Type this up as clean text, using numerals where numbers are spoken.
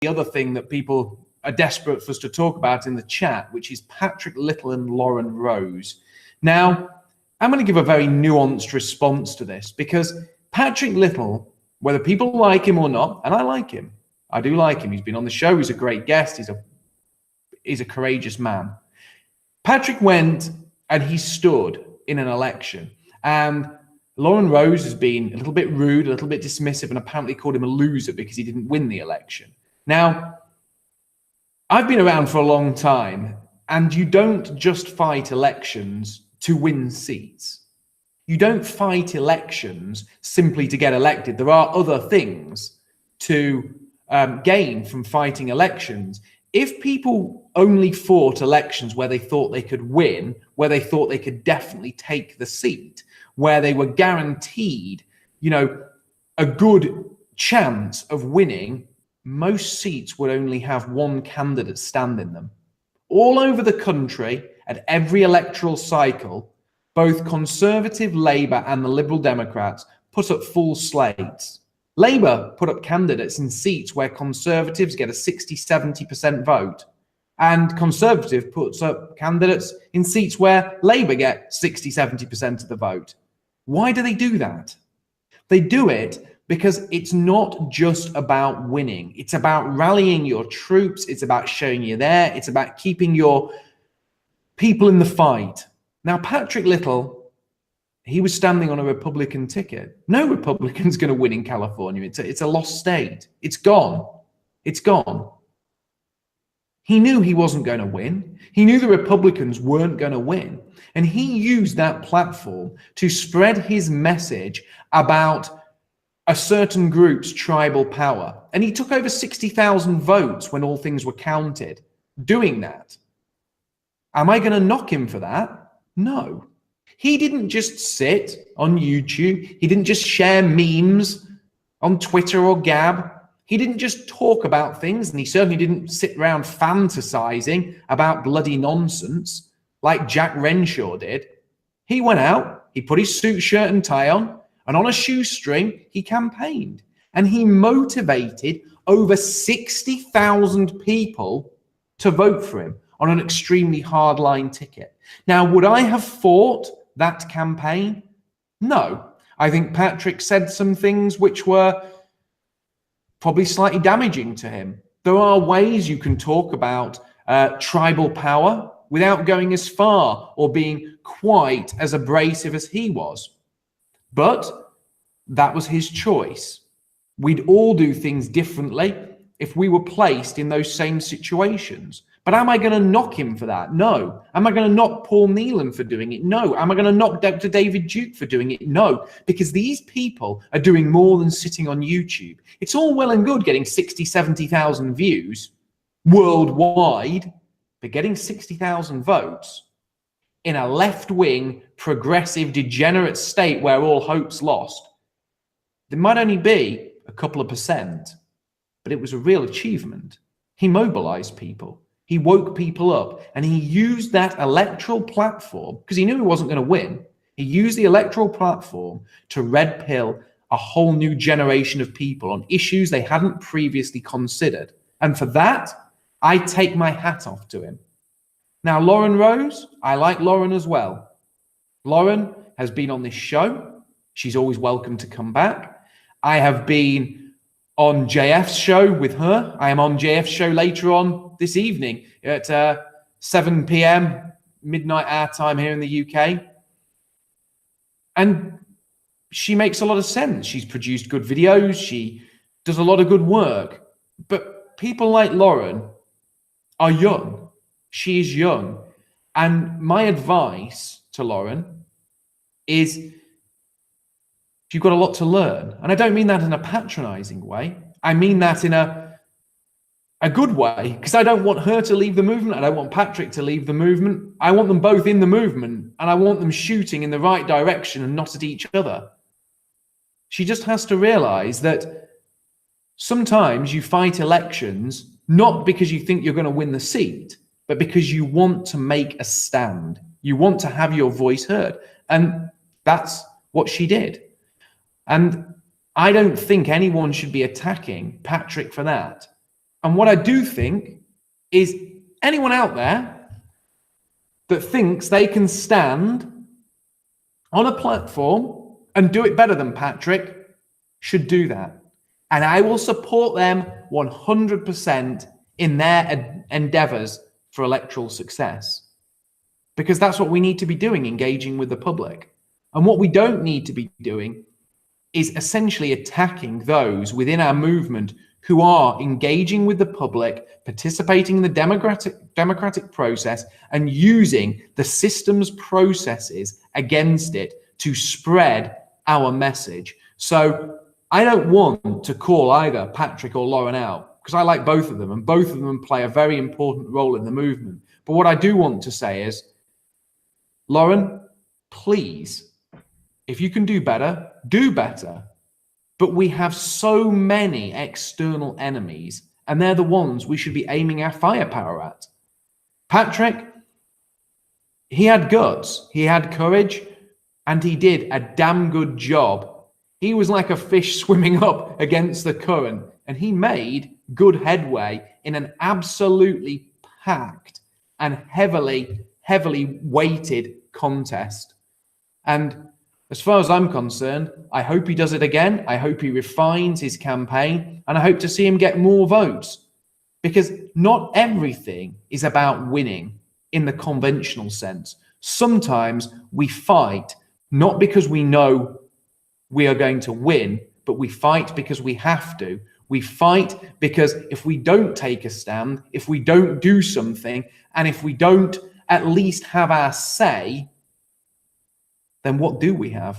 the other thing that people are desperate for us to talk about in the chat, which is Patrick Little and Lauren Rose. Now, I'm going to give a very nuanced response to this, because Patrick Little, whether people like him or not, and I like him, I do like him. He's been on the show. He's a great guest. He's a courageous man. Patrick went and he stood in an election, and Lauren Rose has been a little bit rude, a little bit dismissive, and apparently called him a loser because he didn't win the election. Now, I've been around for a long time, and you don't just fight elections to win seats. You don't fight elections simply to get elected. There are other things to gain from fighting elections. If people only fought elections where they thought they could win, where they thought they could definitely take the seat, where they were guaranteed, a good chance of winning, most seats would only have one candidate stand in them. All over the country, at every electoral cycle, both Conservative, Labour and the Liberal Democrats put up full slates. Labour put up candidates in seats where Conservatives get a 60-70% vote, and Conservative puts up candidates in seats where Labour get 60-70% of the vote. Why do they do that? They do it because it's not just about winning. It's about rallying your troops. It's about showing you're there. It's about keeping your people in the fight. Now, Patrick Little, he was standing on a Republican ticket. No Republican's going to win in California. It's a lost state. It's gone. It's gone. He knew he wasn't going to win. He knew the Republicans weren't going to win. And he used that platform to spread his message about a certain group's tribal power. And he took over 60,000 votes when all things were counted doing that. Am I going to knock him for that? No. He didn't just sit on YouTube. He didn't just share memes on Twitter or Gab. He didn't just talk about things, and he certainly didn't sit around fantasizing about bloody nonsense like Jack Renshaw did. He went out, he put his suit, shirt and tie on a shoestring, he campaigned. And he motivated over 60,000 people to vote for him on an extremely hardline ticket. Now, would I have fought that campaign? No. I think Patrick said some things which were probably slightly damaging to him. There are ways you can talk about tribal power without going as far or being quite as abrasive as he was. But that was his choice. We'd all do things differently if we were placed in those same situations. But am I going to knock him for that? No. Am I going to knock Paul Nealon for doing it? No. Am I going to knock Dr. David Duke for doing it? No. Because these people are doing more than sitting on YouTube. It's all well and good getting 60, 70,000 views worldwide, but getting 60,000 votes in a left-wing, progressive, degenerate state where all hope's lost, there might only be a couple of %, but it was a real achievement. He mobilized people. He woke people up, and he used that electoral platform, because he knew he wasn't going to win. He used the electoral platform to red pill a whole new generation of people on issues they hadn't previously considered. And for that, I take my hat off to him. Now, Lauren Rose, I like Lauren as well. Lauren has been on this show. She's always welcome to come back. I have been on JF's show with her. I am on JF's show later on this evening at 7 p.m. midnight our time here in the UK. And she makes a lot of sense. She's produced good videos. She does a lot of good work. But people like Lauren are young. She is young. And my advice to Lauren is you've got a lot to learn. And I don't mean that in a patronizing way. I mean that in a good way, because I don't want her to leave the movement. I don't want Patrick to leave the movement. I want them both in the movement, and I want them shooting in the right direction and not at each other. She just has to realize that sometimes you fight elections not because you think you're going to win the seat, but because you want to make a stand. You want to have your voice heard. And that's what she did. And I don't think anyone should be attacking Patrick for that. And what I do think is anyone out there that thinks they can stand on a platform and do it better than Patrick should do that. And I will support them 100% in their endeavors for electoral success. Because that's what we need to be doing, engaging with the public. And what we don't need to be doing is essentially attacking those within our movement who are engaging with the public, participating in the democratic process, and using the system's processes against it to spread our message. So I don't want to call either Patrick or Lauren out, because I like both of them, and both of them play a very important role in the movement. But what I do want to say is, Lauren, please, if you can do better, do better. But we have so many external enemies, and they're the ones we should be aiming our firepower at. Patrick, he had guts, he had courage, and he did a damn good job. He was like a fish swimming up against the current, and he made good headway in an absolutely packed and heavily weighted contest. And as far as I'm concerned, I hope he does it again. I hope he refines his campaign, and I hope to see him get more votes, because not everything is about winning in the conventional sense. Sometimes we fight not because we know we are going to win, but we fight because we have to. We fight because if we don't take a stand, if we don't do something, and if we don't at least have our say, then what do we have?